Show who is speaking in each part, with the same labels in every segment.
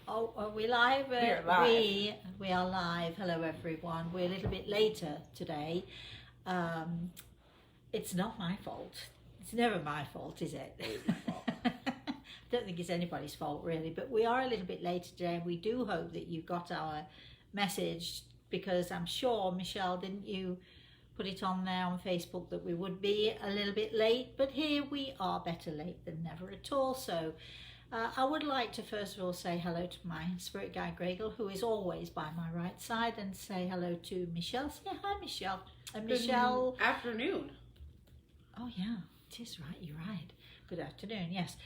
Speaker 1: Oh, are we live?
Speaker 2: We are live.
Speaker 1: We are live. Hello, everyone. We're a little bit later today. It's not my fault. It's never my fault, is it?
Speaker 2: It is my fault.
Speaker 1: I don't think it's anybody's fault, really. But we are a little bit later today, and we do hope that you got our message, because I'm sure, Michelle, didn't you put it on there on Facebook that we would be a little bit late? But here we are, better late than never at all. So I would like to first of all say hello to my spirit guide Gregor, who is always by my right side, and say hello to Michelle. Say hi, Michelle. And Michelle.
Speaker 2: Good afternoon.
Speaker 1: Oh yeah, it is right. You're right. Good afternoon. Yes,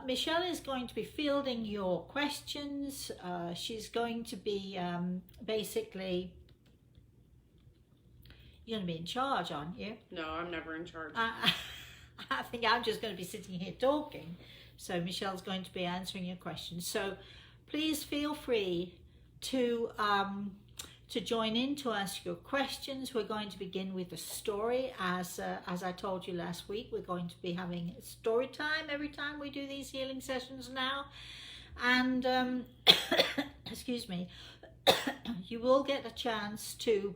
Speaker 1: Michelle is going to be fielding your questions. She's going to be basically. You're going to be in charge, aren't you?
Speaker 2: No, I'm never in charge.
Speaker 1: I think I'm just going to be sitting here talking. So Michelle's going to be answering your questions. So please feel free to join in to ask your questions. We're going to begin with a story. As I told you last week, we're going to be having story time every time we do these healing sessions now. And excuse me, you will get a chance to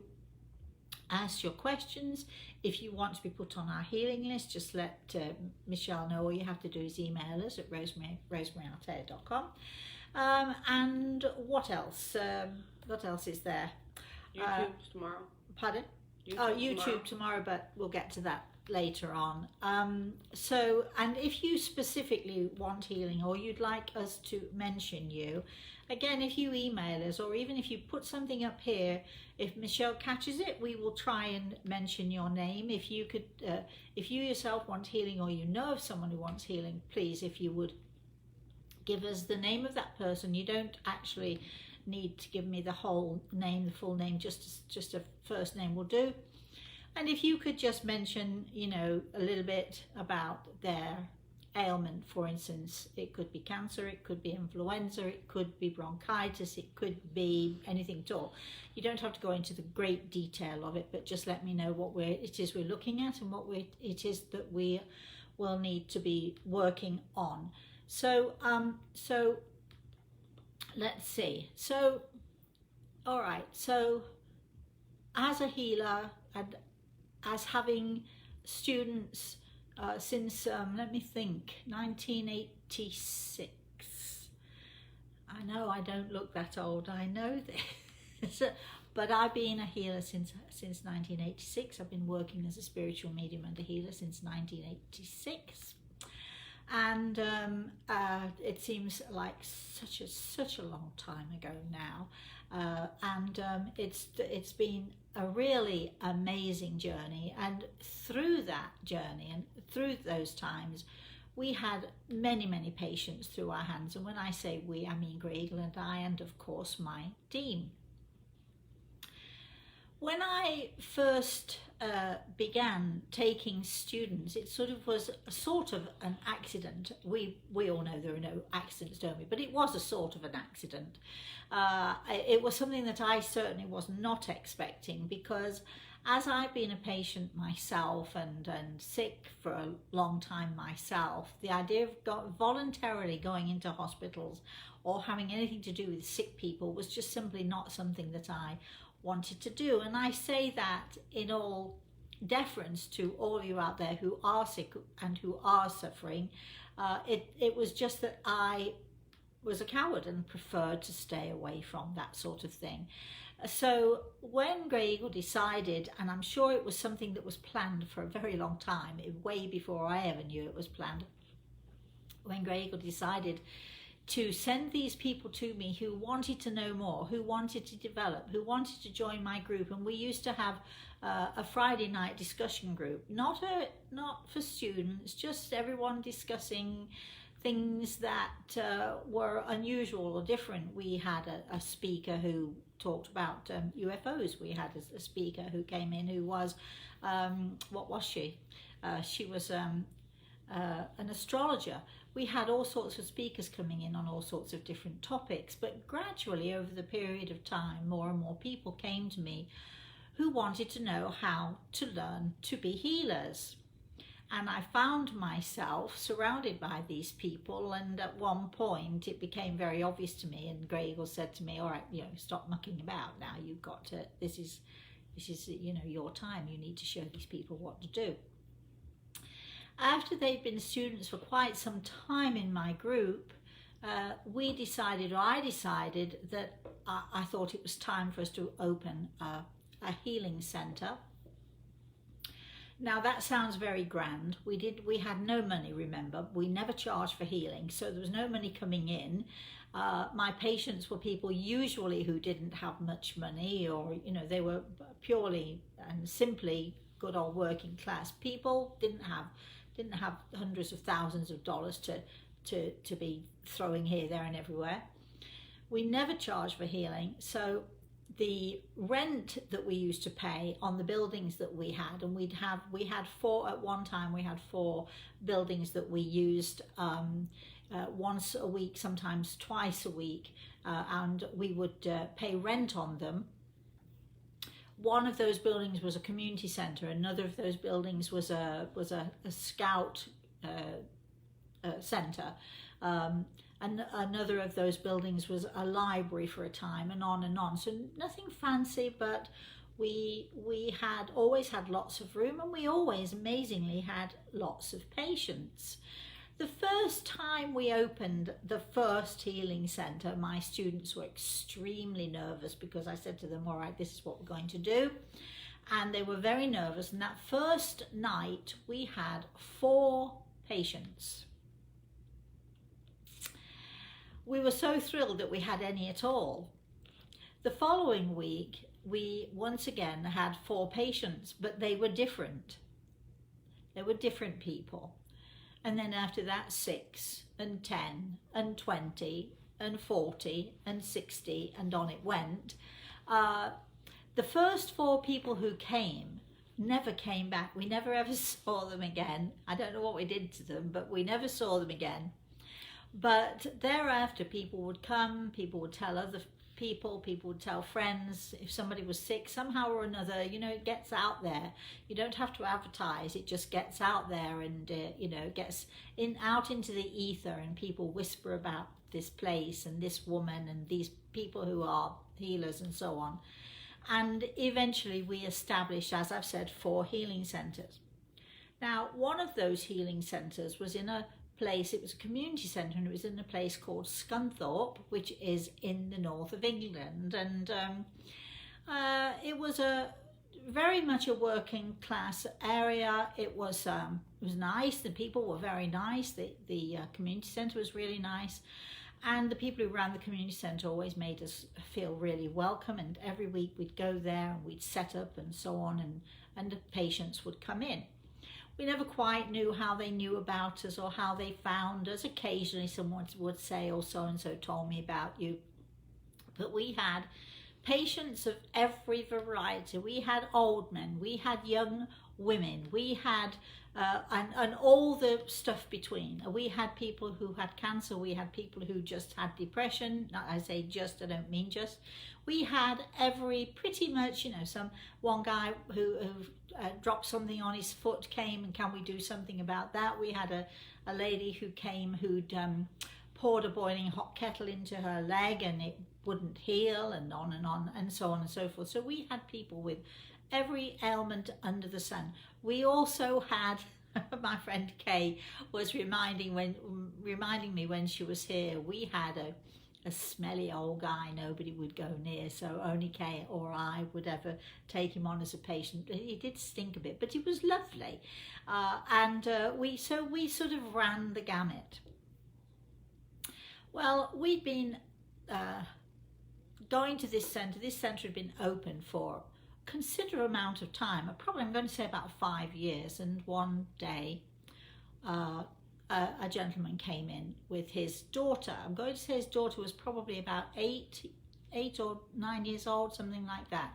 Speaker 1: ask your questions. If you want to be put on our healing list, just let Michelle know. All you have to do is email us at rosemaryaLtea.com. And what else? What else is there?
Speaker 2: YouTube tomorrow.
Speaker 1: Pardon?
Speaker 2: YouTube
Speaker 1: tomorrow, but we'll get to that later on. So, and if you specifically want healing, or you'd like us to mention you, again, if you email us, or even if you put something up here, if Michelle catches it, we will try and mention your name. If you could, if you yourself want healing, or you know of someone who wants healing, please, if you would give us the name of that person. You don't actually need to give me the whole name, the full name, just a first name will do. And if you could just mention, you know, a little bit about their ailment, for instance, it could be cancer, it could be influenza, it could be bronchitis, it could be anything at all. You don't have to go into the great detail of it, but just let me know what it is we're looking at, and what it is that we will need to be working on. So so let's see. So all right, so as a healer and as having students since, let me think, 1986. I know I don't look that old, I know this. But I've been a healer since 1986. I've been working as a spiritual medium and a healer since 1986. And it seems like such a long time ago now. It's been a really amazing journey, and through that journey and through those times, we had many patients through our hands. And when I say we, I mean Gregor and I, and of course my team. When I first began taking students, it was a sort of an accident. We all know there are no accidents, don't we? But it was a sort of an accident. It was something that I certainly was not expecting, because as I've been a patient myself and sick for a long time myself, the idea of voluntarily going into hospitals or having anything to do with sick people was just simply not something that I wanted to do. And I say that in all deference to all of you out there who are sick and who are suffering. It was just that I was a coward and preferred to stay away from that sort of thing. So when Gregor decided, and I'm sure it was something that was planned for a very long time, way before I ever knew it was planned, when Gregor decided to send these people to me who wanted to know more, who wanted to develop, who wanted to join my group. And we used to have a Friday night discussion group, not for students, just everyone discussing things that were unusual or different. We had a speaker who talked about UFOs. We had a speaker who came in who was, what was she? She was an astrologer. We had all sorts of speakers coming in on all sorts of different topics, but gradually over the period of time, more and more people came to me who wanted to know how to learn to be healers. And I found myself surrounded by these people, and at one point it became very obvious to me, and Grey Eagle said to me, all right, stop mucking about now, you've got to, this is your time, you need to show these people what to do. After they'd been students for quite some time in my group, I decided that I thought it was time for us to open a healing centre. Now that sounds very grand. We had no money, remember. We never charged for healing, so there was no money coming in. My patients were people usually who didn't have much money, or they were purely and simply good old working class people. Didn't have hundreds of thousands of dollars to be throwing here, there, and everywhere. We never charged for healing, so the rent that we used to pay on the buildings that we had, and we had four at one time. We had 4 buildings that we used once a week, sometimes twice a week, and we would pay rent on them. One of those buildings was a community centre. Another of those buildings was a scout centre. And another of those buildings was a library for a time, and on and on. So nothing fancy, but we always had lots of room, and we always amazingly had lots of patients. The first time we opened the first healing centre, my students were extremely nervous, because I said to them, all right, this is what we're going to do. And they were very nervous. And that first night we had 4 patients. We were so thrilled that we had any at all. The following week, we once again had 4 patients, but they were different. They were different people. And then after that, 6 and 10 and 20 and 40 and 60, and on it went. The first 4 people who came never came back. We never ever saw them again. I don't know what we did to them, but we never saw them again. But thereafter, people would come, people would tell other people would tell friends. If somebody was sick somehow or another, it gets out there. You don't have to advertise, it just gets out there, and gets out into the ether, and people whisper about this place and this woman and these people who are healers and so on. And eventually we established, as I've said, 4 healing centres. Now, one of those healing centres was in a place, it was a community centre, and it was in a place called Scunthorpe, which is in the north of England. And it was very much a working class area. It was nice. The people were very nice. The community centre was really nice, and the people who ran the community centre always made us feel really welcome. And every week we'd go there and we'd set up and so on, and the patients would come in. We never quite knew how they knew about us or how they found us. Occasionally someone would say, oh, so-and-so told me about you. But we had patients of every variety. We had old men, we had young women, we had, and all the stuff between. We had people who had cancer, we had people who just had depression. I say just, I don't mean just. We had pretty much, one guy who dropped something on his foot came, and can we do something about that? We had a lady who came who'd poured a boiling hot kettle into her leg and it wouldn't heal, and on, and so on and so forth. So we had people with every ailment under the sun. We also had, my friend Kay was reminding me when she was here, we had a smelly old guy nobody would go near, so only Kay or I would ever take him on as a patient. He did stink a bit, but he was lovely, and we sort of ran the gamut. Well, we'd been going to this centre. This centre had been open for a considerable amount of time, probably I'm going to say about 5 years, and one day a gentleman came in with his daughter. I'm going to say his daughter was probably about 8 or 9 years old, something like that.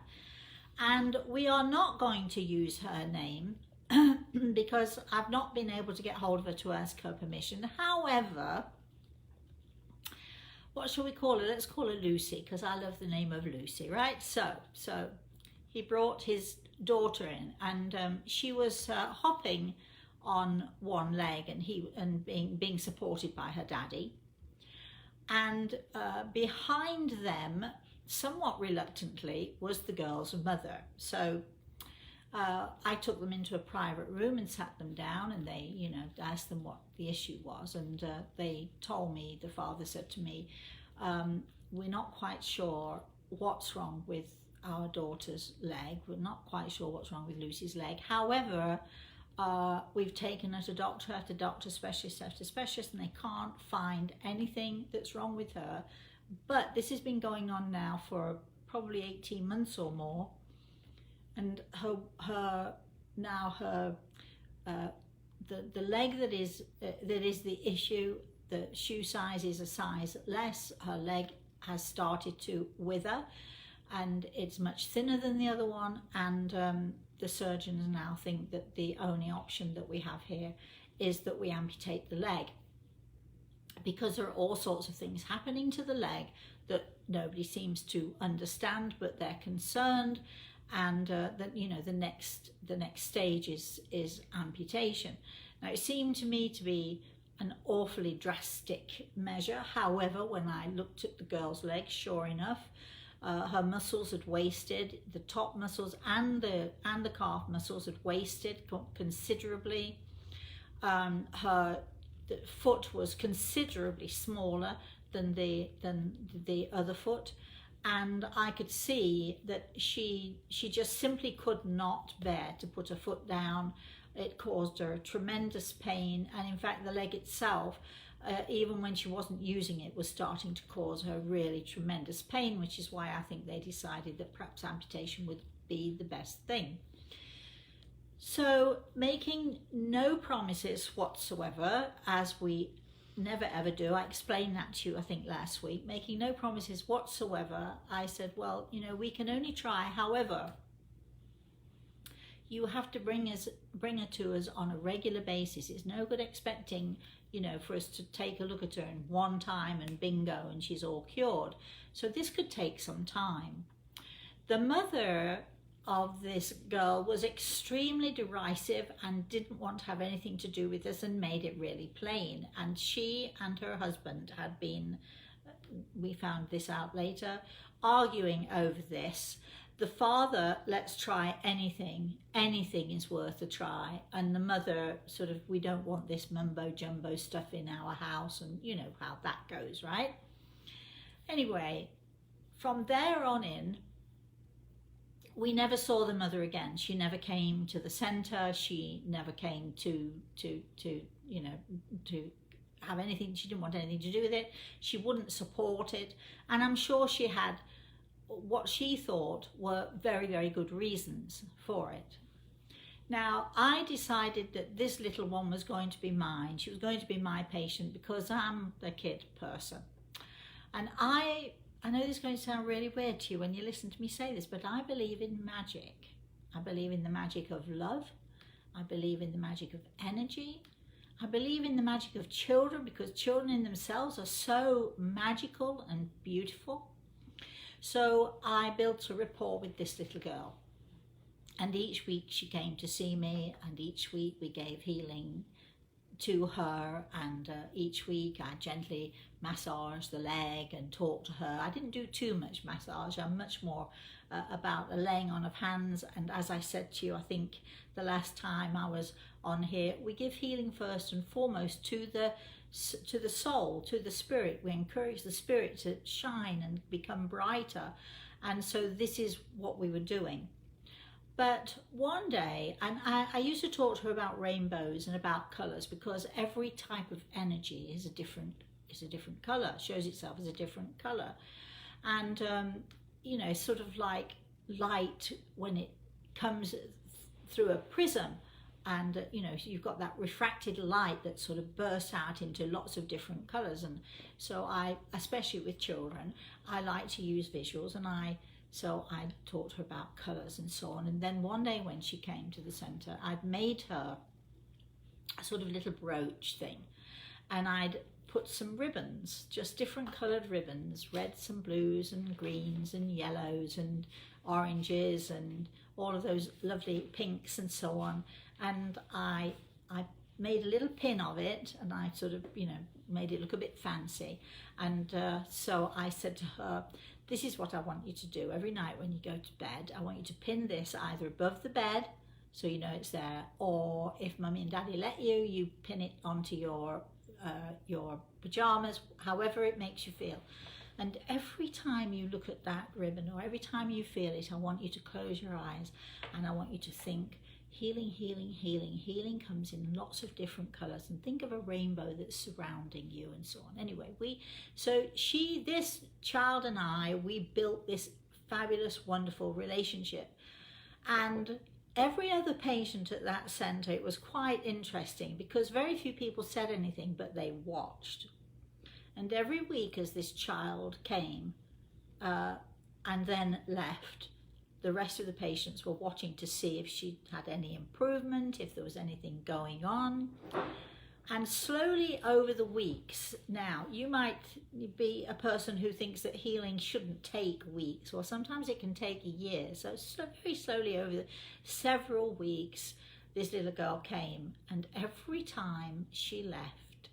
Speaker 1: And we are not going to use her name because I've not been able to get hold of her to ask her permission. However, what shall we call her? Let's call her Lucy, because I love the name of Lucy, right? So he brought his daughter in, and she was hopping on one leg, and being supported by her daddy. And behind them, somewhat reluctantly, was the girl's mother. So I took them into a private room and sat them down, and they, asked them what the issue was, and they told me, the father said to me, we're not quite sure what's wrong with our daughter's leg. We're not quite sure what's wrong with Lucy's leg. However, we've taken her to doctor after doctor, specialist after specialist, and they can't find anything that's wrong with her. But this has been going on now for probably 18 months or more. And the leg that is the issue, the shoe size is a size less. Her leg has started to wither, and it's much thinner than the other one. And the surgeons now think that the only option that we have here is that we amputate the leg, because there are all sorts of things happening to the leg that nobody seems to understand, but they're concerned. And that the next stage is amputation. Now, it seemed to me to be an awfully drastic measure. However, when I looked at the girl's leg, sure enough, her muscles had wasted. The top muscles and the calf muscles had wasted considerably. Her foot was considerably smaller than the other foot. And I could see that she just simply could not bear to put her foot down. It caused her tremendous pain, and in fact the leg itself, even when she wasn't using it, was starting to cause her really tremendous pain, which is why I think they decided that perhaps amputation would be the best thing. So, making no promises whatsoever, as we never ever do. I explained that to you, I think, last week. Making no promises whatsoever, I said, well, we can only try. However, you have to bring her to us on a regular basis. It's no good expecting, for us to take a look at her in one time and bingo, and she's all cured. So this could take some time. The mother of this girl was extremely derisive and didn't want to have anything to do with us, and made it really plain. And she and her husband had been, we found this out later, arguing over this. The father, let's try anything is worth a try, and the mother sort of, we don't want this mumbo jumbo stuff in our house, and you know how that goes, right? Anyway, from there on in, we never saw the mother again. She never came to the centre. She never came to have anything. She didn't want anything to do with it. She wouldn't support it. And I'm sure she had what she thought were very, very good reasons for it. Now, I decided that this little one was going to be mine. She was going to be my patient because I'm the kid person. And I know this is going to sound really weird to you when you listen to me say this, but I believe in magic. I believe in the magic of love. I believe in the magic of energy. I believe in the magic of children, because children in themselves are so magical and beautiful. So I built a rapport with this little girl. And each week she came to see me, and each week we gave healing to her, and each week I gently massaged the leg and talked to her. I didn't do too much massage. I'm much more about the laying on of hands. And as I said to you, I think the last time I was on here, we give healing first and foremost to the soul, to the spirit. We encourage the spirit to shine and become brighter. And so this is what we were doing. But one day, and I used to talk to her about rainbows and about colours, because every type of energy is a different colour, shows itself as a different colour. And, sort of like light when it comes through a prism, and, you've got that refracted light that sort of bursts out into lots of different colours. And so especially with children, I like to use visuals, so I taught her about colours and so on. And then one day when she came to the centre, I'd made her a sort of little brooch thing. And I'd put some ribbons, just different coloured ribbons, reds and blues and greens and yellows and oranges and all of those lovely pinks and so on. And I I made a little pin of it, and I sort of, you know, made it look a bit fancy. And so I said to her, this is what I want you to do. Every night when you go to bed, I want you to pin this either above the bed, so you know it's there, or if Mummy and Daddy let you, you pin it onto your pajamas, however it makes you feel. And every time you look at that ribbon, or every time you feel it, I want you to close your eyes, and I want you to think, healing, healing, healing. Healing comes in lots of different colours, and think of a rainbow that's surrounding you and so on. Anyway, this child and I, we built this fabulous, wonderful relationship. And every other patient at that centre, it was quite interesting because very few people said anything, but they watched. And every week as this child came and then left, the rest of the patients were watching to see if she had any improvement, if there was anything going on. And slowly over the weeks, now you might be a person who thinks that healing shouldn't take weeks, or sometimes it can take a year. So very slowly over several weeks, this little girl came, and every time she left,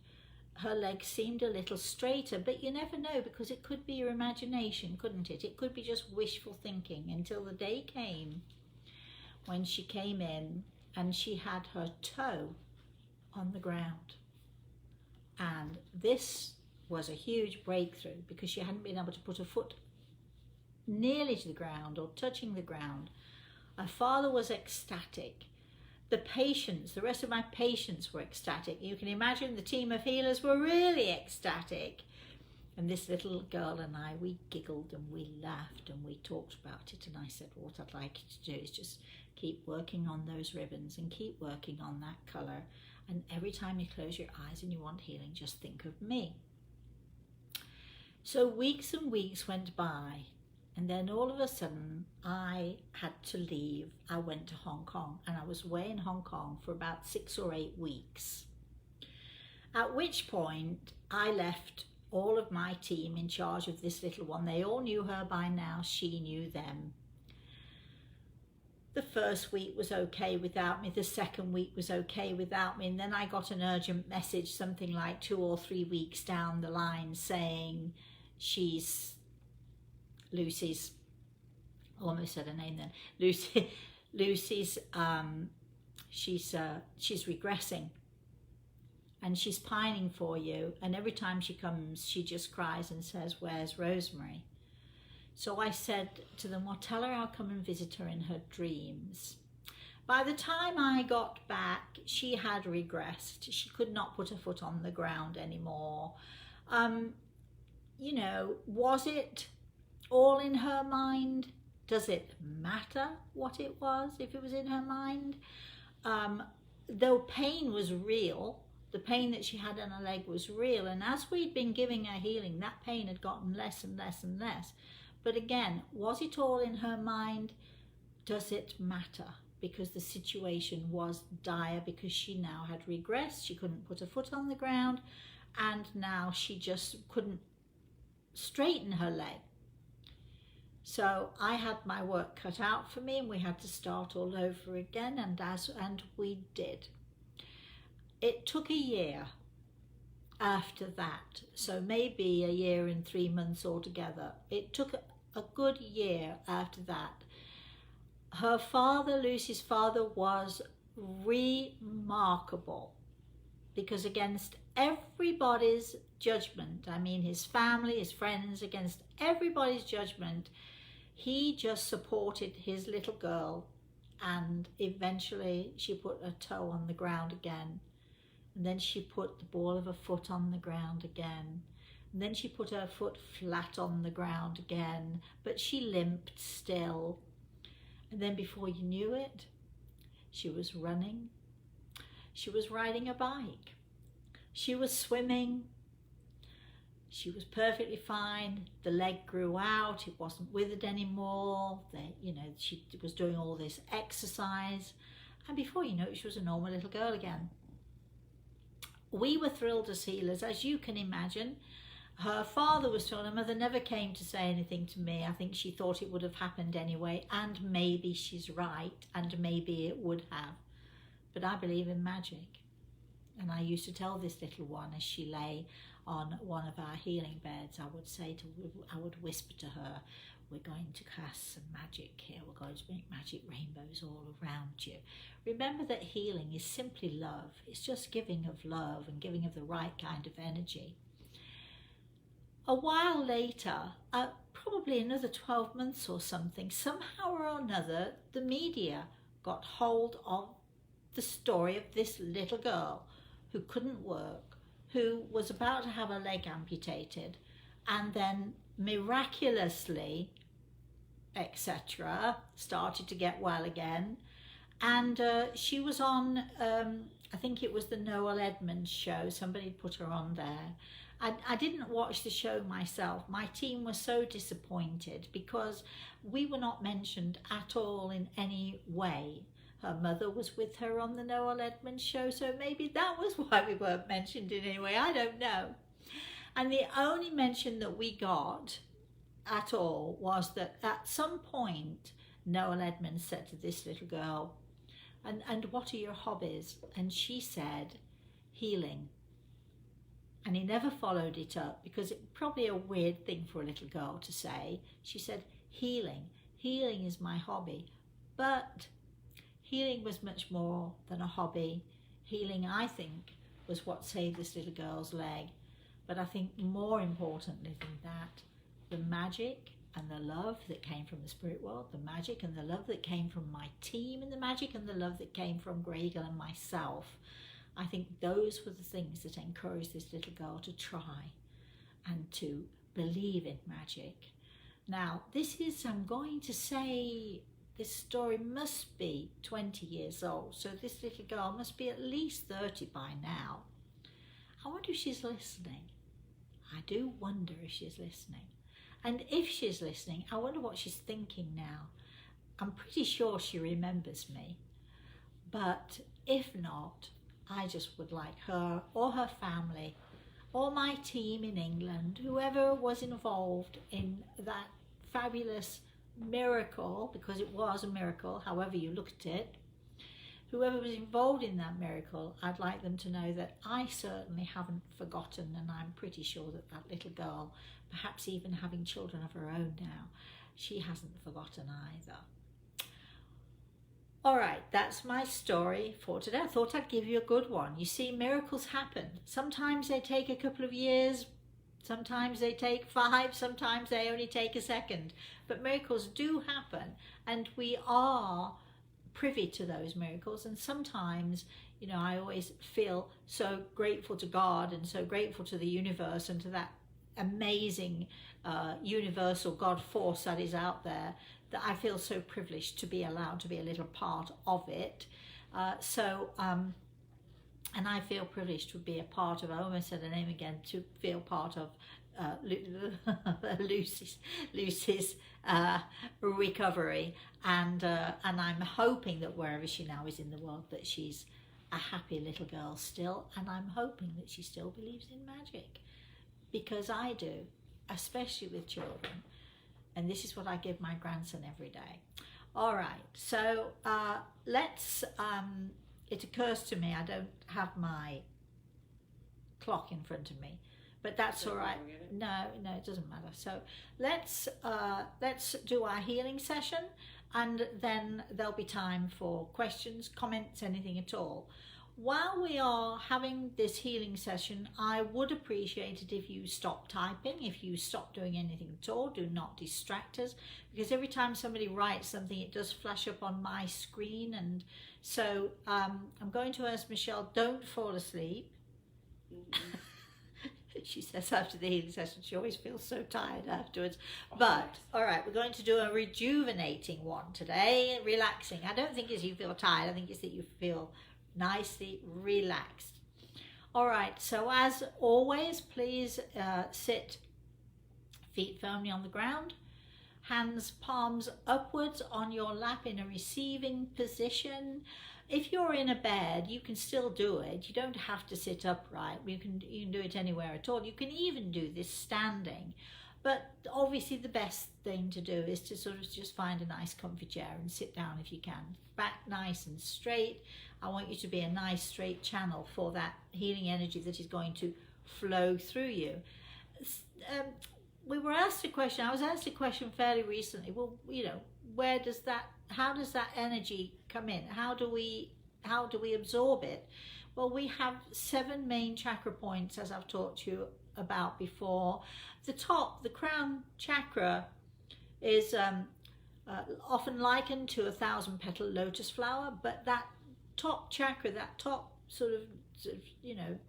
Speaker 1: her legs seemed a little straighter, but you never know, because it could be your imagination, couldn't it? It could be just wishful thinking, until the day came when she came in and she had her toe on the ground. And this was a huge breakthrough, because she hadn't been able to put her foot nearly to the ground or touching the ground. Her father was ecstatic. The patients, the rest of my patients were ecstatic. You can imagine the team of healers were really ecstatic. And this little girl and I, we giggled and we laughed and we talked about it. And I said, what I'd like you to do is just keep working on those ribbons and keep working on that colour. And every time you close your eyes and you want healing, just think of me. So weeks and weeks went by. And then all of a sudden, I had to leave. I went to Hong Kong, and I was away in Hong Kong for about 6 or 8 weeks. At which point, I left all of my team in charge of this little one. They all knew her by now. She knew them. The first week was okay without me. The second week was okay without me. And then I got an urgent message, something like 2 or 3 weeks down the line, saying Lucy's, almost said her name then, Lucy's, she's regressing and she's pining for you. And every time she comes, she just cries and says, where's Rosemary? So I said to them, well, tell her I'll come and visit her in her dreams. By the time I got back, she had regressed. She could not put her foot on the ground anymore. You know, was it all in her mind? Does it matter what it was if it was in her mind? Though pain was real, the pain that she had on her leg was real, and as we'd been giving her healing, that pain had gotten less and less and less. But again, was it all in her mind? Does it matter? Because the situation was dire, because she now had regressed. She couldn't put her foot on the ground, and now she just couldn't straighten her leg. So I had my work cut out for me, and we had to start all over again, and we did. It took a year after that, so maybe a year and 3 months altogether. It took a good year after that. Her father, Lucy's father, was remarkable, because against everybody's judgment, I mean his family, his friends, against everybody's judgment, he just supported his little girl, and eventually she put her toe on the ground again, and then she put the ball of her foot on the ground again, and then she put her foot flat on the ground again, but she limped still. And then before you knew it, she was running, she was riding a bike, she was swimming, she was perfectly fine. The leg grew out, it wasn't withered anymore. She was doing all this exercise, and before you know it, she was a normal little girl again. We were thrilled as healers, as you can imagine. Her father was thrilled. Her mother never came to say anything to me. I think she thought it would have happened anyway, and maybe she's right, and maybe it would have. But I believe in magic. And I used to tell this little one as she lay on one of our healing beds, I would whisper to her, we're going to cast some magic here. We're going to make magic rainbows all around you. Remember that healing is simply love. It's just giving of love and giving of the right kind of energy. A while later, probably another 12 months or something, somehow or another, the media got hold of the story of this little girl who couldn't work, who was about to have her leg amputated, and then miraculously, etc., started to get well again. And she was on, I think it was the Noel Edmonds show. Somebody put her on there. I didn't watch the show myself. My team was so disappointed because we were not mentioned at all in any way. Her mother was with her on the Noel Edmonds show, so maybe that was why we weren't mentioned in any way. I don't know. And the only mention that we got at all was that at some point Noel Edmonds said to this little girl, and what are your hobbies? And she said, healing. And he never followed it up because it's probably a weird thing for a little girl to say. She said, healing. Healing is my hobby. But healing was much more than a hobby. Healing, I think, was what saved this little girl's leg. But I think more importantly than that, the magic and the love that came from the spirit world, the magic and the love that came from my team, and the magic and the love that came from Gregor and myself, I think those were the things that encouraged this little girl to try and to believe in magic. Now, I'm going to say, this story must be 20 years old, so this little girl must be at least 30 by now. I wonder if she's listening. I do wonder if she's listening. And if she's listening, I wonder what she's thinking now. I'm pretty sure she remembers me. But if not, I just would like her or her family or my team in England, whoever was involved in that fabulous miracle, because it was a miracle, however you look at it, whoever was involved in that miracle, I'd like them to know that I certainly haven't forgotten, and I'm pretty sure that that little girl, perhaps even having children of her own now, she hasn't forgotten either. All right, that's my story for today. I thought I'd give you a good one. You see, miracles happen. Sometimes they take a couple of years, sometimes they take 5, sometimes they only take a second. But miracles do happen, and we are privy to those miracles. And sometimes, you know, I always feel so grateful to God and so grateful to the universe and to that amazing universal God force that is out there, that I feel so privileged to be allowed to be a little part of it. And I feel privileged to be a part of, I almost said her name again, to feel part of Lucy's recovery, and I'm hoping that wherever she now is in the world, that she's a happy little girl still, and I'm hoping that she still believes in magic, because I do, especially with children, and this is what I give my grandson every day. All right, so it occurs to me I don't have my clock in front of me, but that's all right. No, it doesn't matter. So let's do our healing session, and then there'll be time for questions, comments, anything at all. While we are having this healing session, I would appreciate it if you stop typing, if you stop doing anything at all. Do not distract us, because every time somebody writes something, it does flash up on my screen. And so I'm going to ask Michelle, don't fall asleep. She says after the healing session she always feels so tired afterwards. But all right, we're going to do a rejuvenating one today, relaxing. I don't think it's you feel tired, I think it's that you feel nicely relaxed. All right, so as always, please sit feet firmly on the ground, hands palms upwards on your lap in a receiving position. If you're in a bed, you can still do it. You don't have to sit upright. You can do it anywhere at all. You can even do this standing. But obviously the best thing to do is to sort of just find a nice comfy chair and sit down if you can. Back nice and straight. I want you to be a nice straight channel for that healing energy that is going to flow through you. We were asked a question, I was asked a question fairly recently, well, you know, how does that energy come in? How do we absorb it? Well, we have 7 main chakra points, as I've talked to you about before. The top, the crown chakra, is often likened to a 1,000-petal lotus flower, but that top chakra, that top sort of you know,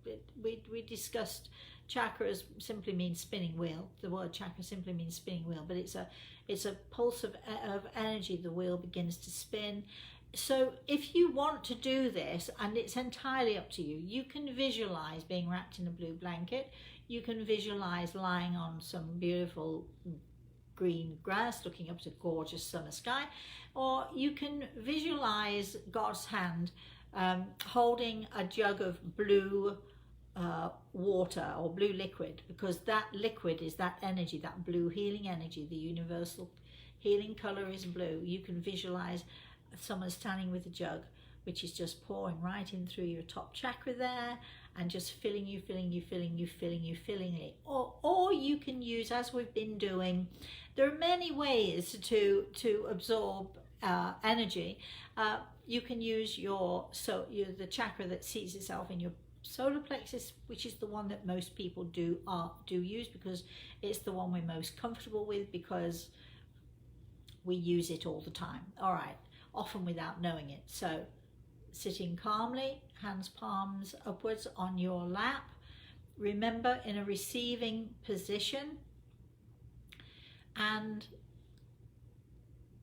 Speaker 1: we discussed chakras simply means spinning wheel. The word chakra simply means spinning wheel, but it's a pulse of energy. The wheel begins to spin. So if you want to do this, and it's entirely up to you, you can visualize being wrapped in a blue blanket. You can visualize lying on some beautiful green grass looking up to a gorgeous summer sky, or you can visualize God's hand holding a jug of blue water or blue liquid, because that liquid is that energy, that blue healing energy. The universal healing color is blue. You can visualize someone standing with a jug which is just pouring right in through your top chakra there, and just filling it. Or you can use, as we've been doing, there are many ways to absorb energy. You can use the chakra that seats itself in your solar plexus, which is the one that most people do use, because it's the one we're most comfortable with, because we use it all the time. All right, often without knowing it. So sitting calmly, hands palms upwards on your lap. Remember, in a receiving position, and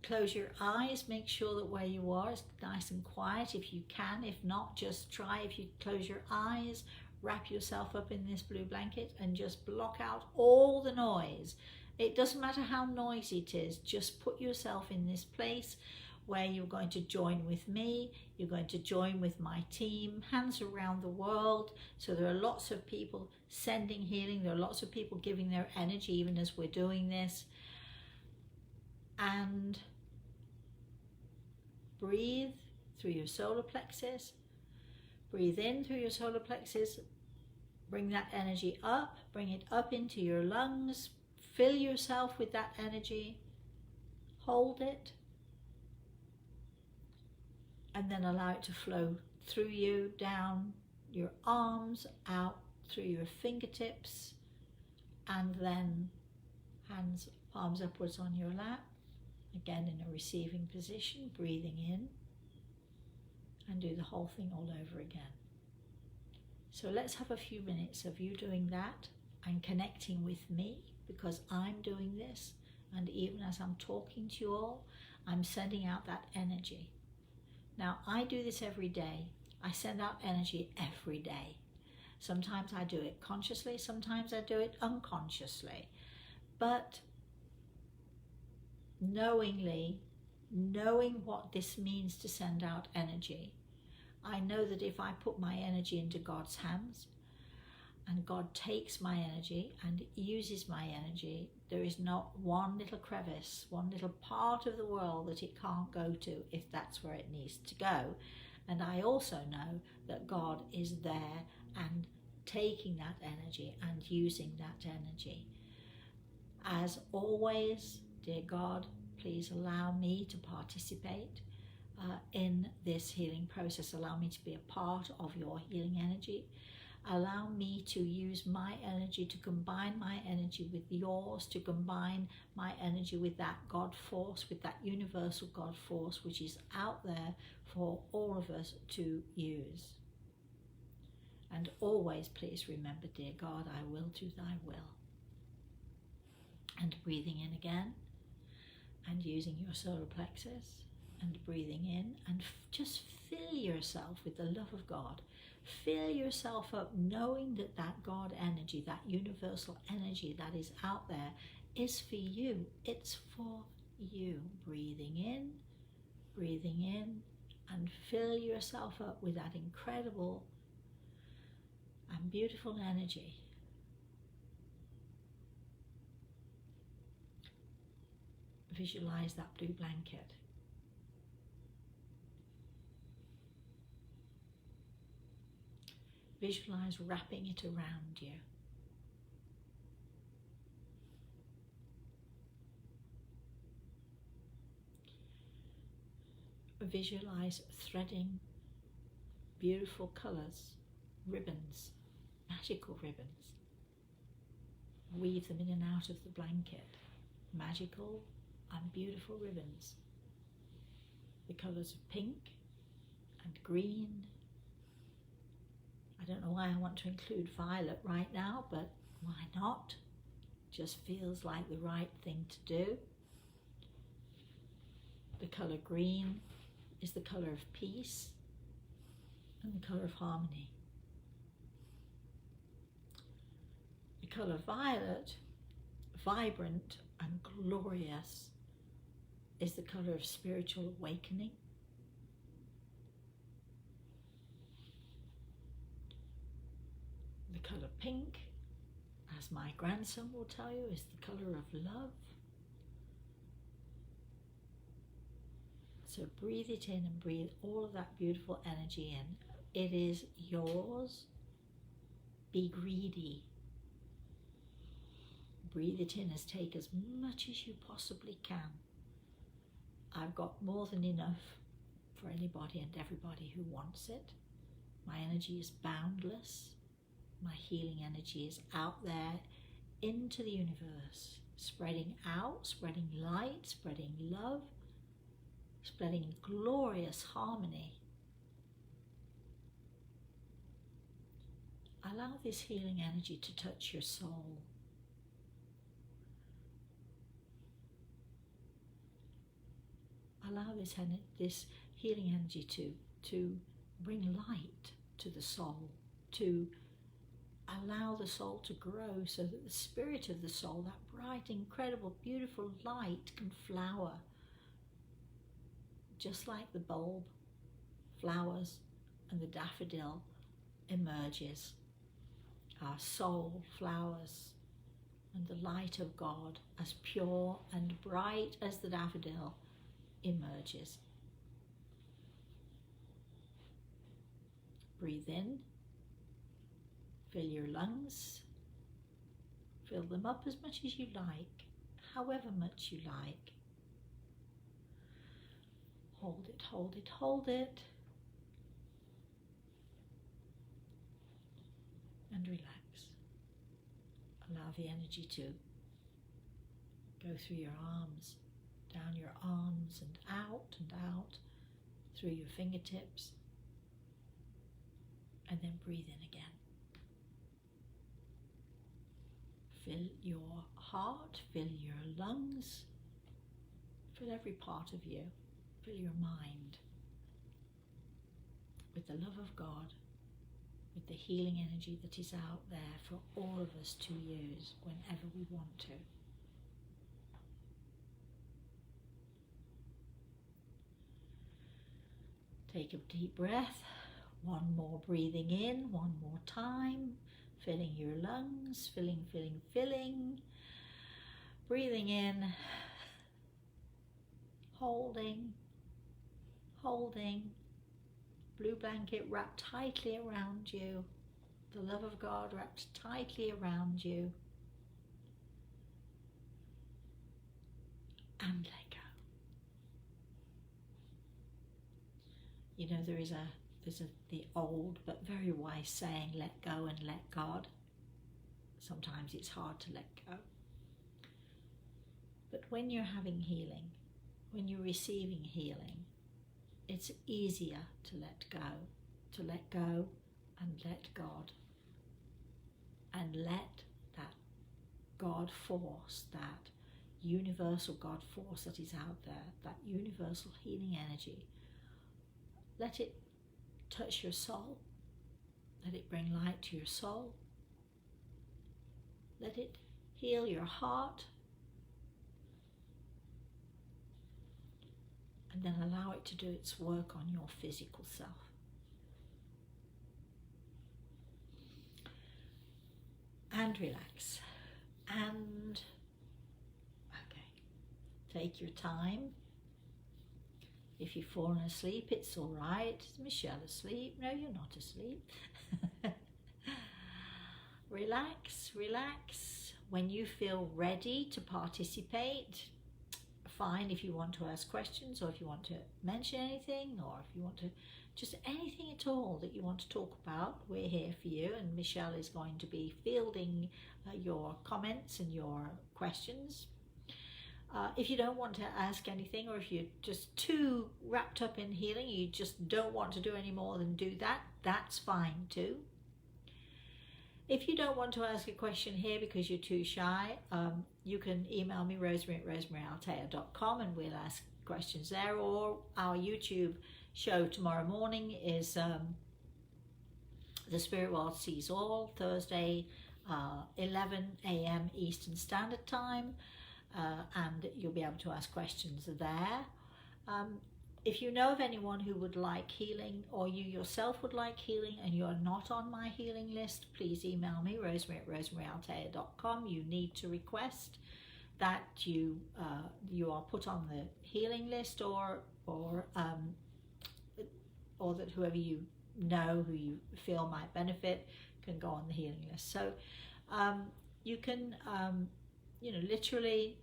Speaker 1: close your eyes. Make sure that where you are is nice and quiet if you can. If not, just try. If you close your eyes, wrap yourself up in this blue blanket and just block out all the noise. It doesn't matter how noisy it is. Just put yourself in this place where you're going to join with me. You're going to join with my team, hands around the world. So there are lots of people sending healing. There are lots of people giving their energy even as we're doing this. And breathe through your solar plexus. Breathe in through your solar plexus. Bring that energy up. Bring it up into your lungs. Fill yourself with that energy. Hold it. And then allow it to flow through you, down your arms, out through your fingertips, and then hands, palms upwards on your lap. Again in a receiving position, breathing in, and do the whole thing all over again. So let's have a few minutes of you doing that and connecting with me, because I'm doing this, and even as I'm talking to you all, I'm sending out that energy. Now, I do this every day. I send out energy every day. Sometimes I do it consciously, sometimes I do it unconsciously. But knowing what this means to send out energy, I know that if I put my energy into God's hands, and God takes my energy and uses my energy, there is not one little crevice, one little part of the world that it can't go to if that's where it needs to go. And I also know that God is there and taking that energy and using that energy. As always, dear God, please allow me to participate in this healing process. Allow me to be a part of your healing energy. Allow me to use my energy, to combine my energy with yours, to combine my energy with that God force, with that universal God force, which is out there for all of us to use. And always, please remember, dear God, I will do thy will. And breathing in again, and using your solar plexus, and breathing in, and just fill yourself with the love of God. Fill yourself up knowing that that God energy, that universal energy that is out there is for you. It's for you. Breathing in, and fill yourself up with that incredible and beautiful energy. Visualize that blue blanket. Visualize wrapping it around you. Visualize threading beautiful colours, ribbons, magical ribbons. Weave them in and out of the blanket. Magical and beautiful ribbons. The colours of pink and green. I don't know why I want to include violet right now, but why not? Just feels like the right thing to do. The colour green is the colour of peace and the colour of harmony. The colour violet, vibrant and glorious, is the colour of spiritual awakening. The colour pink, as my grandson will tell you, is the colour of love. So breathe it in and breathe all of that beautiful energy in. It is yours. Be greedy. Breathe it in as take as much as you possibly can. I've got more than enough for anybody and everybody who wants it. My energy is boundless. My healing energy is out there into the universe, spreading out, spreading light, spreading love, spreading glorious harmony. Allow this healing energy to touch your soul. Allow this healing energy to bring light to the soul, to allow the soul to grow so that the spirit of the soul, that bright, incredible, beautiful light, can flower. Just like the bulb flowers and the daffodil emerges, our soul flowers and the light of God, as pure and bright as the daffodil, emerges. Breathe in, fill your lungs, fill them up as much as you like, however much you like. Hold it, hold it, hold it, and relax. Allow the energy to go through your arms, down your arms and out through your fingertips, and then breathe in again. Fill your heart, fill your lungs, fill every part of you, fill your mind with the love of God, with the healing energy that is out there for all of us to use whenever we want to. Take a deep breath, one more breathing in, one more time, filling your lungs, filling, filling, filling, breathing in, holding, holding, blue blanket wrapped tightly around you, the love of God wrapped tightly around you, and let go. You know, there's the old but very wise saying, let go and let God. Sometimes it's hard to let go. But when you're having healing, when you're receiving healing, it's easier to let go and let God, and let that God force, that universal God force that is out there, that universal healing energy, let it touch your soul, let it bring light to your soul, let it heal your heart, and then allow it to do its work on your physical self. And relax. And okay, Take your time. If you've fallen asleep, it's all right. Is Michelle asleep? No, you're not asleep. Relax, relax. When you feel ready to participate, fine. If you want to ask questions, or if you want to mention anything, or if you want to just anything at all that you want to talk about, we're here for you, and Michelle is going to be fielding your comments and your questions. If you don't want to ask anything, or if you're just too wrapped up in healing, you just don't want to do any more than do that, that's fine too. If you don't want to ask a question here because you're too shy, you can email me, Rosemary at rosemaryaltea.com, and we'll ask questions there. Or our YouTube show tomorrow morning is The Spirit World Sees All, Thursday, 11 a.m. Eastern Standard Time, and you'll be able to ask questions there. If you know of anyone who would like healing, or you yourself would like healing and you're not on my healing list, please email me, Rosemary at rosemaryaltea.com. You need to request that you are put on the healing list, or that whoever you know who you feel might benefit can go on the healing list. So you can literally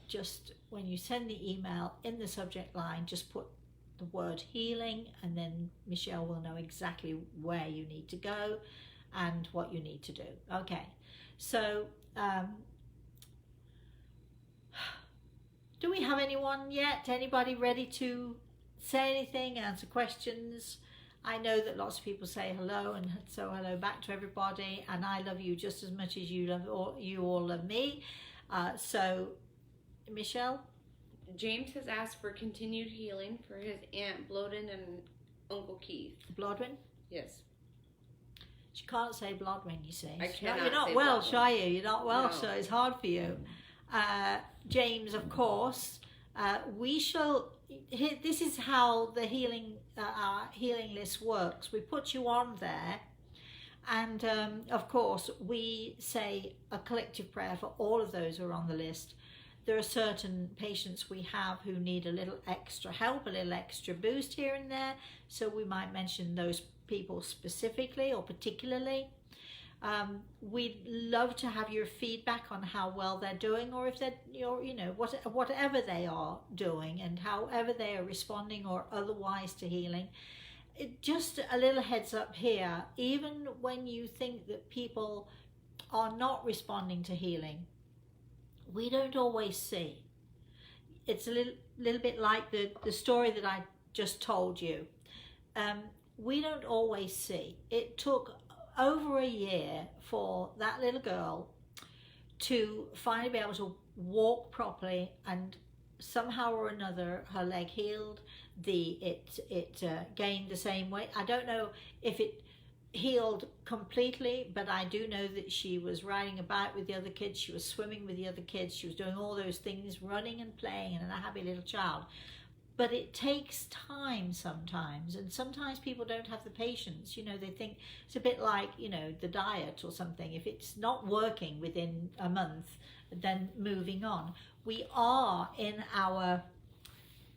Speaker 1: just when you send the email, in the subject line just put the word healing, and then Michelle will know exactly where you need to go and what you need to do. Okay, so do we have anyone yet? Anybody ready to say anything, answer questions? I know that lots of people say hello, and so hello back to everybody, and I love you just as much as you all love me. So Michelle?
Speaker 2: James has asked for continued healing for his Aunt Blodin and Uncle Keith.
Speaker 1: Blodwin?
Speaker 2: Yes.
Speaker 1: She can't say Blodwin, you see.
Speaker 2: I cannot.
Speaker 1: You're not
Speaker 2: say
Speaker 1: Welsh,
Speaker 2: Blodwin.
Speaker 1: are you? You're not Welsh,
Speaker 2: No.
Speaker 1: so it's hard for you. James, of course, we shall. This is how the our healing list works. We put you on there, and of course, we say a collective prayer for all of those who are on the list. There are certain patients we have who need a little extra help, a little extra boost here and there, so we might mention those people specifically or particularly. We'd love to have your feedback on how well they're doing, or if they're, whatever they are doing and however they are responding or otherwise to healing. Just a little heads up here, even when you think that people are not responding to healing, we don't always see. It's a little bit like the story that I just told you. We don't always see. It took over a year for that little girl to finally be able to walk properly, and somehow or another her leg healed. It gained the same weight. I don't know if it healed completely, but I do know that she was riding about with the other kids, she was swimming with the other kids, she was doing all those things, running and playing, and a happy little child. But it takes time sometimes, and sometimes people don't have the patience. They think it's a bit like, the diet or something. If it's not working within a month, then moving on. We are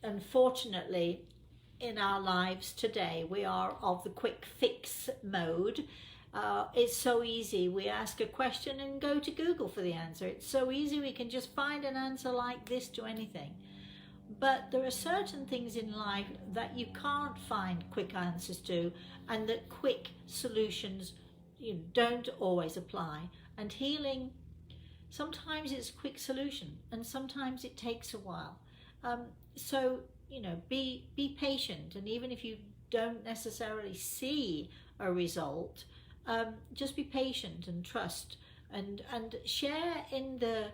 Speaker 1: unfortunately, in our lives today, we are of the quick fix mode. It's so easy. We ask a question and go to Google for the answer. It's so easy. We can just find an answer like this to anything. But there are certain things in life that you can't find quick answers to, and that quick solutions don't always apply. And healing, sometimes it's a quick solution, and sometimes it takes a while. So be patient, and even if you don't necessarily see a result, just be patient and trust, and share in the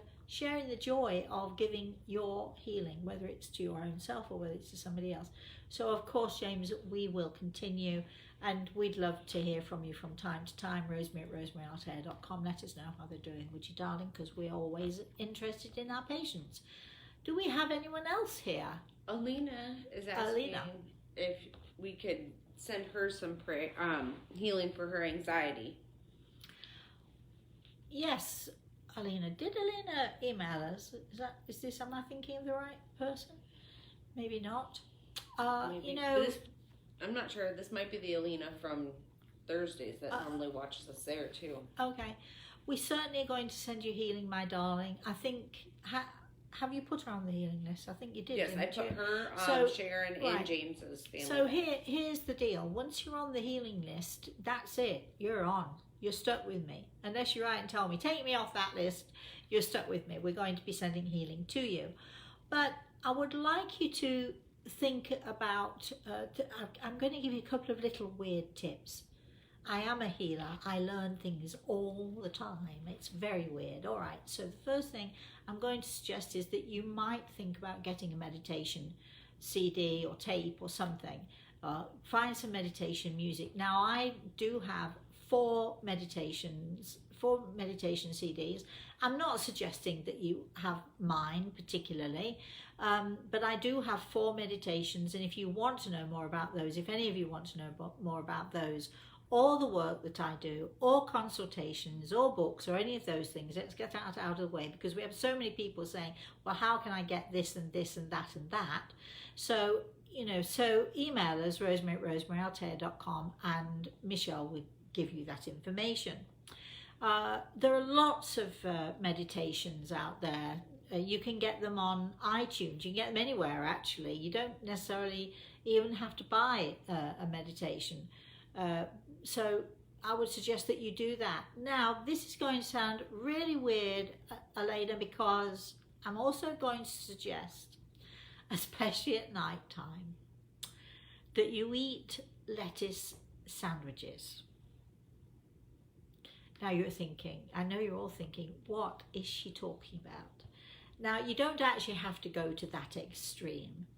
Speaker 1: joy of giving your healing, whether it's to your own self or whether it's to somebody else. So of course, James, we will continue, and we'd love to hear from you from time to time. Rosemary at rosemaryaltea.com. Let us know how they're doing, would you, darling, because we're always interested in our patients. Do we have anyone else here?
Speaker 2: Alina is asking if we could send her some healing for her anxiety.
Speaker 1: Yes. Alina. Did Alina email us? Am I thinking of the right person? Maybe not.
Speaker 2: Maybe.
Speaker 1: You know,
Speaker 2: I'm not sure. This might be the Alina from Thursdays that normally watches us there too.
Speaker 1: Okay. We certainly are going to send you healing, my darling. I think, have you put her on the healing list? I think you did.
Speaker 2: Yes, I put her on Sharon and James's family.
Speaker 1: So here's the deal. Once you're on the healing list, that's it. You're on. You're stuck with me. Unless you write and tell me, take me off that list, you're stuck with me. We're going to be sending healing to you. But I would like you to think about, I'm going to give you a couple of little weird tips. I am a healer. I learn things all the time. It's very weird. All right. So the first thing I'm going to suggest is that you might think about getting a meditation CD or tape or something. Find some meditation music. Now I do have 4 meditation CDs. I'm not suggesting that you have mine particularly, but I do have 4 meditations. And if you want to know more about those, if any of you want to know more about those, all the work that I do, or consultations, or books, or any of those things, let's get that out of the way, because we have so many people saying, well, how can I get this and this and that and that? So, so email us, rosemary@rosemaryaltea.com, and Michelle would give you that information. There are lots of meditations out there. You can get them on iTunes. You can get them anywhere, actually. You don't necessarily even have to buy a meditation. So I would suggest that you do that. Now, this is going to sound really weird, Elena, because I'm also going to suggest, especially at night time, that you eat lettuce sandwiches. Now you're thinking, I know you're all thinking, what is she talking about? Now, you don't actually have to go to that extreme.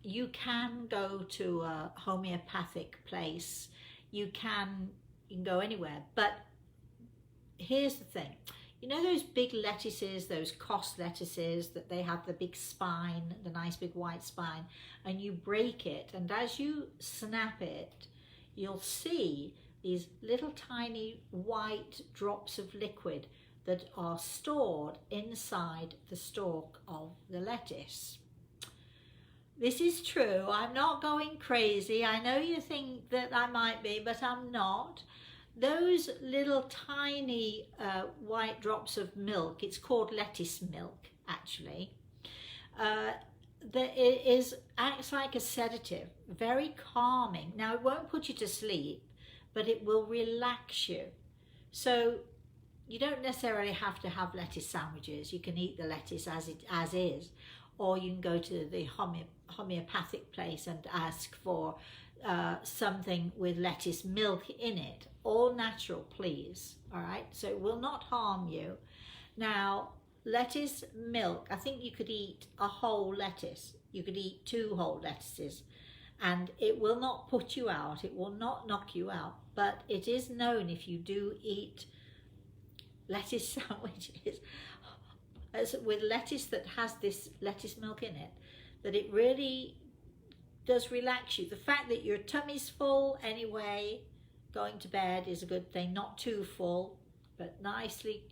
Speaker 1: You can go to a homeopathic place. You can go anywhere, but here's the thing. You know those big lettuces, those Kos lettuces, that they have the big spine, the nice big white spine, and you break it, and as you snap it, you'll see these little tiny white drops of liquid that are stored inside the stalk of the lettuce. This is true. I'm not going crazy. I know you think that I might be, but I'm not. Those little tiny white drops of milk, it's called lettuce milk, actually, acts like a sedative, very calming. Now, it won't put you to sleep, but it will relax you. So you don't necessarily have to have lettuce sandwiches. You can eat the lettuce as is, or you can go to the homeopathic place and ask for something with lettuce milk in it, all natural, please. All right, so it will not harm you. Now, lettuce milk, I think you could eat a whole lettuce. You could eat 2 whole lettuces, and it will not put you out. It will not knock you out. But it is known, if you do eat lettuce sandwiches with lettuce that has this lettuce milk in it, that it really does relax you. The fact that your tummy's full anyway, going to bed is a good thing. Not too full, but nicely,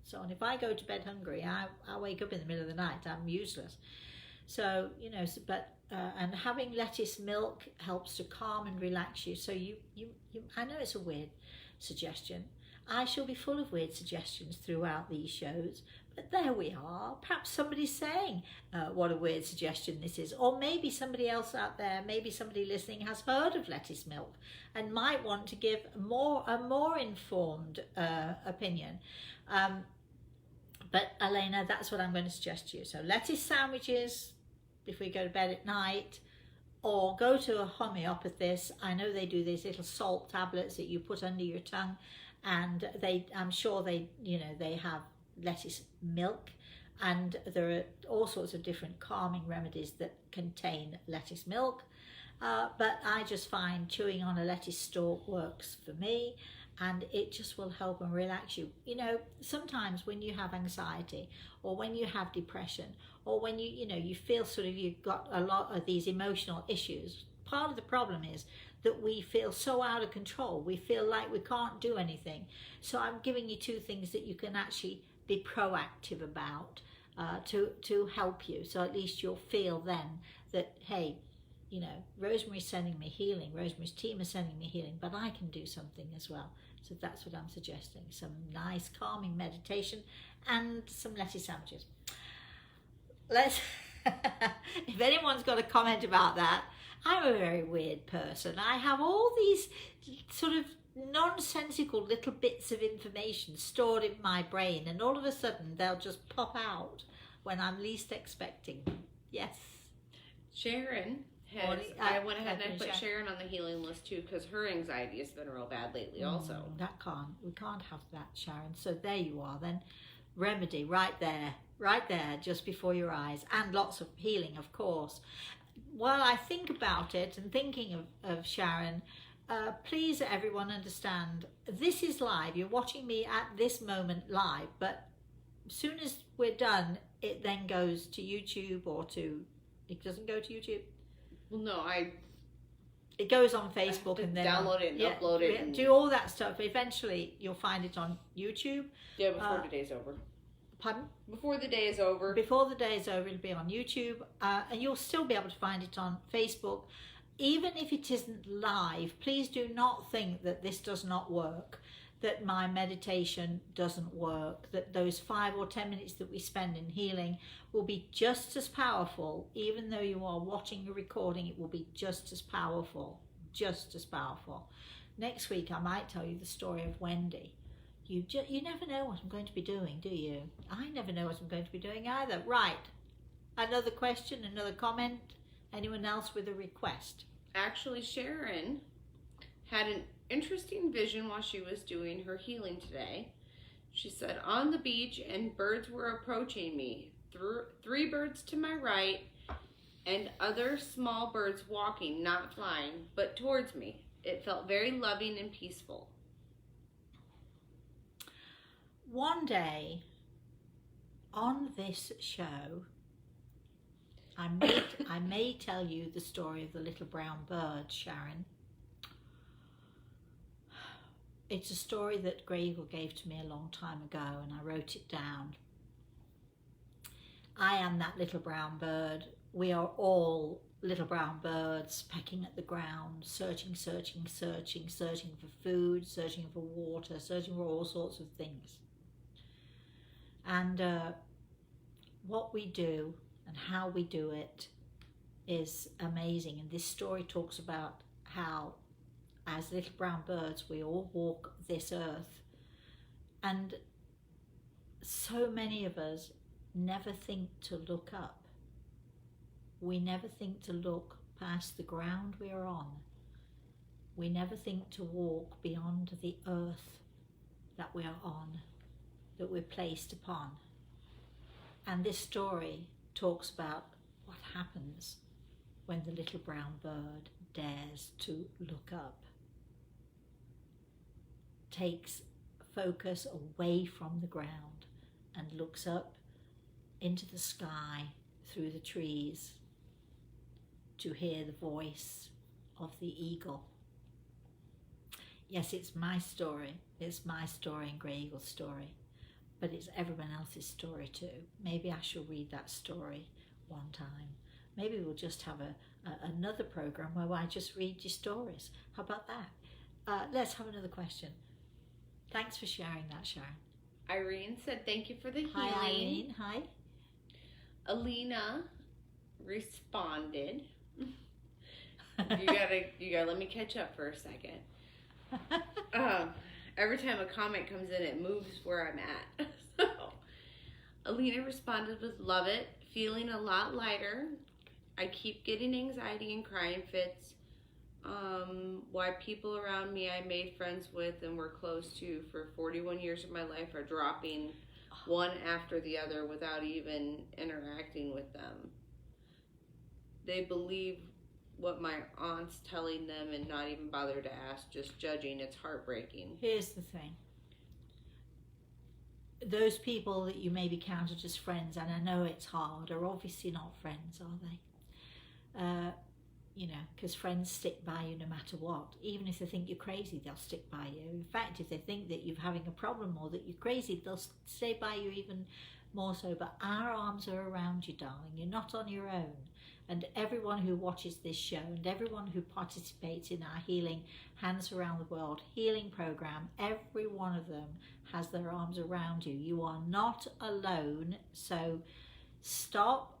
Speaker 1: so and if I go to bed hungry, I wake up in the middle of the night. I'm useless. So, and having lettuce milk helps to calm and relax you. So I know it's a weird suggestion. I shall be full of weird suggestions throughout these shows, but there we are. Perhaps somebody's saying what a weird suggestion this is, or maybe somebody else out there, maybe somebody listening has heard of lettuce milk and might want to give a more informed opinion. But Elena, that's what I'm going to suggest to you. So lettuce sandwiches if we go to bed at night, or go to a homeopathist. I know they do these little salt tablets that you put under your tongue, and I'm sure they have lettuce milk, and there are all sorts of different calming remedies that contain lettuce milk. But I just find chewing on a lettuce stalk works for me, and it just will help and relax you. Sometimes when you have anxiety, or when you have depression, or when you feel sort of you've got a lot of these emotional issues, part of the problem is that we feel so out of control. We feel like we can't do anything. So I'm giving you 2 things that you can actually be proactive about to help you. So at least you'll feel then that, hey, you know, Rosemary's sending me healing, Rosemary's team is sending me healing, but I can do something as well. So that's what I'm suggesting. Some nice calming meditation and some lettuce sandwiches. If anyone's got a comment about that, I'm a very weird person. I have all these sort of nonsensical little bits of information stored in my brain, and all of a sudden they'll just pop out when I'm least expecting them. Yes.
Speaker 2: Sharon has, I went ahead and I put Sharon on the healing list too, because her anxiety has been real bad lately also.
Speaker 1: We can't have that, Sharon. So there you are then. Remedy right there, just before your eyes, and lots of healing, of course. While I think about it and thinking of Sharon, please everyone understand, this is live. You're watching me at this moment live, but as soon as we're done, it then goes to YouTube it doesn't go to YouTube?
Speaker 2: Well, no,
Speaker 1: it goes on Facebook and then
Speaker 2: download it and upload it. And
Speaker 1: do all that stuff. Eventually, you'll find it on YouTube.
Speaker 2: Yeah, before the day's over.
Speaker 1: Pardon?
Speaker 2: Before the day is over.
Speaker 1: Before the day is over, it'll be on YouTube, and you'll still be able to find it on Facebook. Even if it isn't live, please do not think that this does not work, that my meditation doesn't work, that those 5 or 10 minutes that we spend in healing will be just as powerful. Even though you are watching a recording, it will be just as powerful, just as powerful. Next week, I might tell you the story of Wendy. You never know what I'm going to be doing, do you? I never know what I'm going to be doing either. Right. Another question, another comment? Anyone else with a request?
Speaker 2: Actually, Sharon had an interesting vision while she was doing her healing today. She said, on the beach and birds were approaching me. 3 birds to my right and other small birds walking, not flying, but towards me. It felt very loving and peaceful.
Speaker 1: One day on this show, I may tell you the story of the little brown bird, Sharon. It's a story that Grey Eagle gave to me a long time ago, and I wrote it down. I am that little brown bird. We are all little brown birds pecking at the ground, searching for food, searching for water, searching for all sorts of things. And what we do and how we do it is amazing. And this story talks about how, as little brown birds, we all walk this earth. And so many of us never think to look up. We never think to look past the ground we are on. We never think to walk beyond the earth that we are on, that we're placed upon. And this story talks about what happens when the little brown bird dares to look up, takes focus away from the ground and looks up into the sky through the trees to hear the voice of the eagle. Yes, it's my story. It's my story and Grey Eagle's story, but it's everyone else's story too. Maybe I shall read that story one time. Maybe we'll just have another program where I just read your stories. How about that? Let's have another question. Thanks for sharing that, Sharon.
Speaker 2: Irene said, thank you for the healing.
Speaker 1: Hi, Irene. Hi.
Speaker 2: Alina responded. You gotta let me catch up for a second. Every time a comment comes in, it moves where I'm at. So, Alina responded with, love it, feeling a lot lighter. I keep getting anxiety and crying fits. Why people around me I made friends with and were close to for 41 years of my life are dropping one after the other without even interacting with them. They believe what my aunt's telling them and not even bother to ask, just judging. It's heartbreaking.
Speaker 1: Here's the thing. Those people that you maybe counted as friends, and I know it's hard, are obviously not friends, are they? you know, because friends stick by you no matter what. Even if they think you're crazy, they'll stick by you. In fact, if they think that you're having a problem or that you're crazy, they'll stay by you even more so. But our arms are around you, darling. You're not on your own. And everyone who watches this show and everyone who participates in our Healing Hands Around the World healing program, every one of them has their arms around you. You are not alone. So stop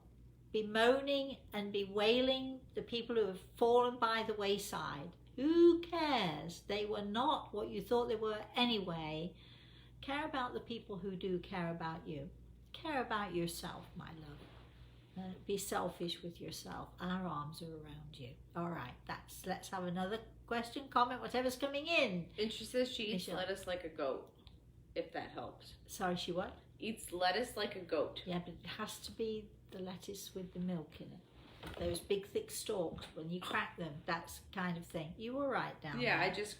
Speaker 1: bemoaning and bewailing the people who have fallen by the wayside. Who cares? They were not what you thought they were anyway. Care about the people who do care about you. Care about yourself, my love. Be selfish with yourself. Our arms are around you. All right, let's have another question, comment, whatever's coming in.
Speaker 2: And she says she eats
Speaker 1: Michelle.
Speaker 2: lettuce like a goat, if that helps.
Speaker 1: Sorry, she what?
Speaker 2: Eats lettuce like a goat.
Speaker 1: Yeah, but it has to be the lettuce with the milk in it. Those big thick stalks, when you crack them, that's kind of thing. You were right down
Speaker 2: Yeah,
Speaker 1: there.
Speaker 2: I just...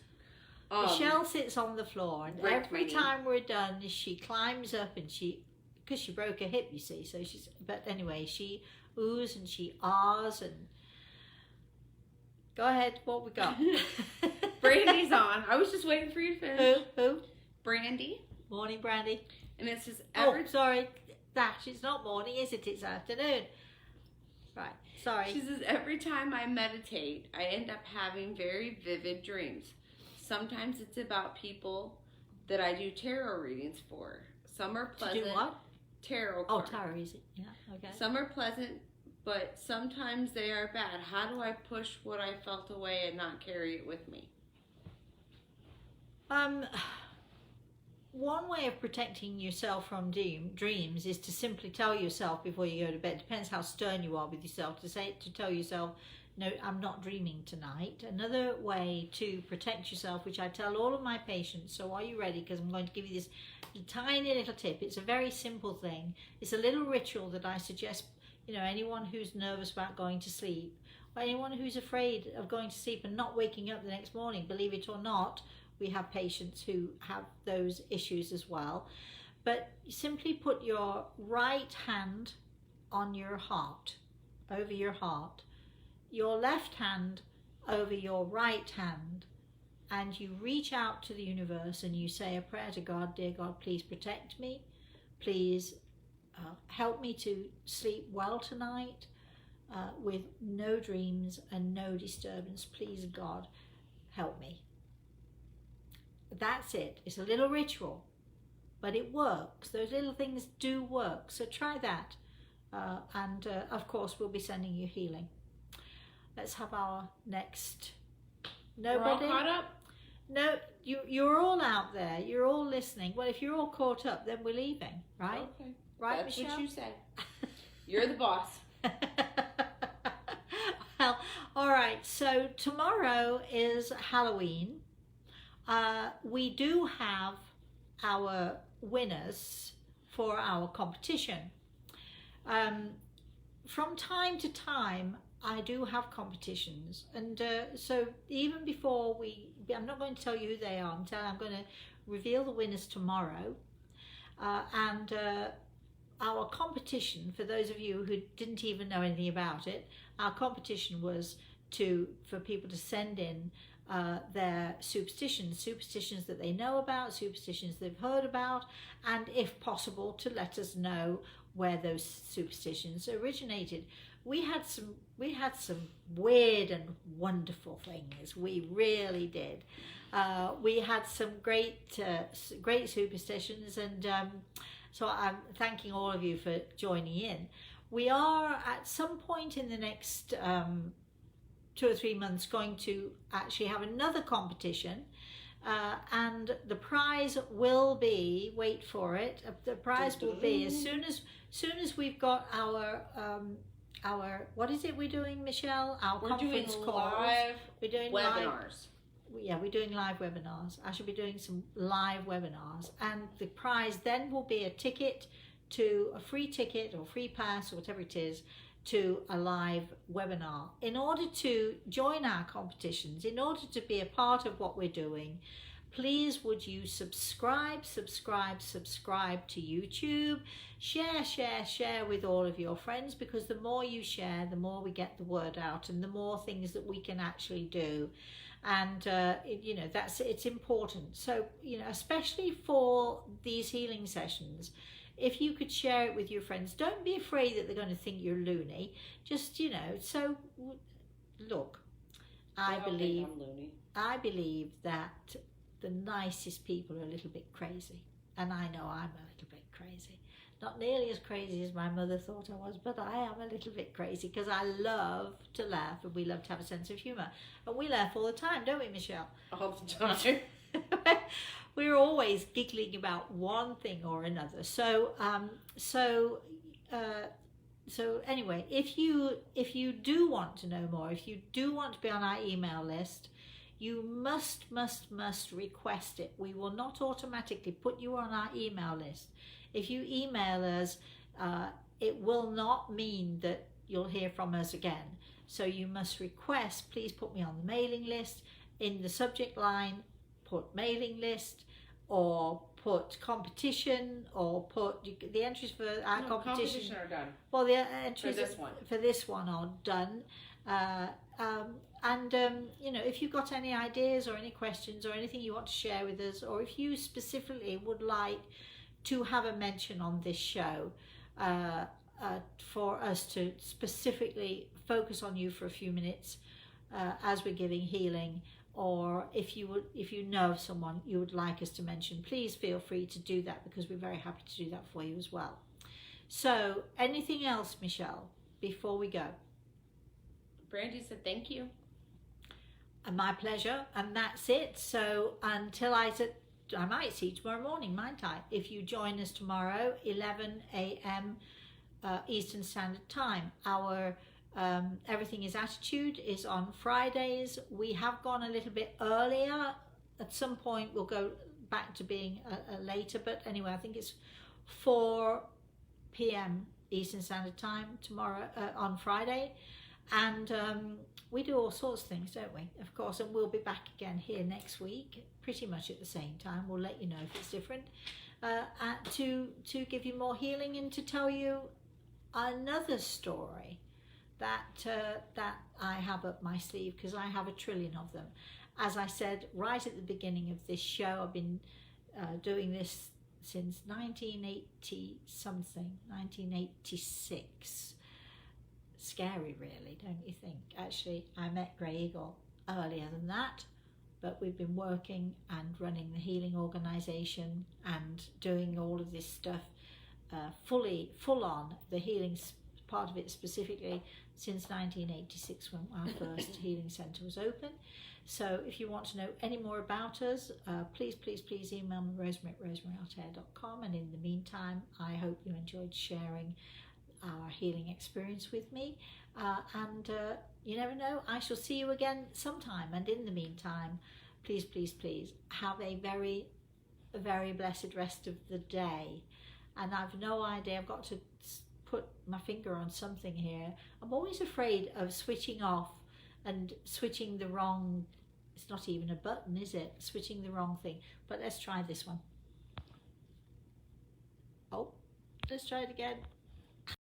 Speaker 1: Michelle sits on the floor, and
Speaker 2: wrecked
Speaker 1: every
Speaker 2: my knee.
Speaker 1: time we're done, she climbs up and because she broke her hip, you see, so but anyway, she oohs and she ahs and... Go ahead, what we got?
Speaker 2: Brandy's on. I was just waiting for you to finish.
Speaker 1: Who?
Speaker 2: Brandy.
Speaker 1: Morning, Brandy.
Speaker 2: And it says
Speaker 1: Oh, sorry. It's not morning, is it? It's afternoon. Right, sorry.
Speaker 2: She says, every time I meditate, I end up having very vivid dreams. Sometimes it's about people that I do tarot readings for. Some are pleasant.
Speaker 1: To do what?
Speaker 2: Tarot
Speaker 1: Oh,
Speaker 2: cards.
Speaker 1: tarot, is it? Yeah, okay.
Speaker 2: Some are pleasant, but sometimes they are bad. How do I push what I felt away and not carry it with me?
Speaker 1: One way of protecting yourself from dreams is to simply tell yourself before you go to bed. Depends how stern you are with yourself. To tell yourself, no, I'm not dreaming tonight. Another way to protect yourself, which I tell all of my patients. So are you ready? Because I'm going to give you this tiny little tip. It's a very simple thing. It's a little ritual that I suggest. You know, anyone who's nervous about going to sleep, or anyone who's afraid of going to sleep and not waking up the next morning. Believe it or not, we have patients who have those issues as well. But simply put your right hand on your heart, over your heart, your left hand over your right hand, and you reach out to the universe and you say a prayer to God. Dear God, please protect me. Please help me to sleep well tonight with no dreams and no disturbance. Please, God, help me. That's it. It's a little ritual, but it works. Those little things do work. So try that. And of course, we'll be sending you healing. Let's have our next... Nobody?
Speaker 2: We're all caught up?
Speaker 1: No, you're all out there. You're all listening. Well, if you're all caught up, then we're leaving, right?
Speaker 2: Okay.
Speaker 1: Right,
Speaker 2: That's
Speaker 1: Michelle?
Speaker 2: what you say. You're the boss.
Speaker 1: Well, all right. So tomorrow is Halloween. We do have our winners for our competition. From time to time, I do have competitions, and so even before I'm not going to tell you who they are until I'm going to reveal the winners tomorrow. And our competition, for those of you who didn't even know anything about it, our competition was for people to send in their superstitions that they know about, superstitions they've heard about, and if possible to let us know where those superstitions originated. We had some weird and wonderful things. We really did. We had some great superstitions, and so I'm thanking all of you for joining in. We are at some point in the next 2 or 3 months going to actually have another competition, and the prize will be, wait for it, the prize will be as soon as we've got our what is it we're doing, Michelle? We're doing
Speaker 2: webinars.
Speaker 1: We're doing live webinars. I should be doing some live webinars, and the prize then will be a free ticket or free pass or whatever it is to a live webinar. In order to join our competitions, in order to be a part of what we're doing, please would you subscribe to YouTube, share with all of your friends, because the more you share, the more we get the word out and the more things that we can actually do. And you know, it's important. So, you know, especially for these healing sessions, if you could share it with your friends, don't be afraid that they're going to think you're loony. Just, you know, so look, I believe that the nicest people are a little bit crazy, and I know I'm a little bit crazy. Not nearly as crazy as my mother thought I was, but I am a little bit crazy because I love to laugh, and we love to have a sense of humour. And we laugh all the time, don't we, Michelle?
Speaker 2: All the time.
Speaker 1: We're always giggling about one thing or another. So anyway, if you do want to know more, if you do want to be on our email list, you must request it. We will not automatically put you on our email list. If you email us, it will not mean that you'll hear from us again. So you must request, please put me on the mailing list. In the subject line, put mailing list, or put competition, or put the entries for our competition
Speaker 2: are done.
Speaker 1: Well, the entries
Speaker 2: for this one
Speaker 1: are done. You know, if you've got any ideas or any questions or anything you want to share with us, or if you specifically would like to have a mention on this show, for us to specifically focus on you for a few minutes as we're giving healing, or if you know of someone you would like us to mention, please feel free to do that, because we're very happy to do that for you as well. So, anything else, Michelle, before we go?
Speaker 2: Brandy said thank you.
Speaker 1: And my pleasure, and that's it. So until I might see you tomorrow morning, might I? If you join us tomorrow, 11 a.m. Eastern Standard Time. Our Everything is Attitude is on Fridays. We have gone a little bit earlier. At some point we'll go back to being later, but anyway, I think it's 4 p.m. Eastern Standard Time tomorrow, on Friday. And we do all sorts of things, don't we? Of course, and we'll be back again here next week, pretty much at the same time. We'll let you know if it's different, to give you more healing and to tell you another story that I have up my sleeve, because I have a trillion of them. As I said right at the beginning of this show, I've been doing this since 1986. Scary, really, don't you think? Actually, I met Grey Eagle earlier than that, but we've been working and running the healing organisation and doing all of this stuff full on, the healing part of it specifically, since 1986, when our first healing centre was open. So if you want to know any more about us, please email me, rosemary@rosemaryaltea.com. And in the meantime, I hope you enjoyed sharing our healing experience with me, and you never know, I shall see you again sometime. And in the meantime, please have a very blessed rest of the day. And I've no idea, I've got to put my finger on something here. I'm always afraid of switching off and switching the wrong, it's not even a button, is it? Switching the wrong thing. But let's try this one. Oh, let's try it again.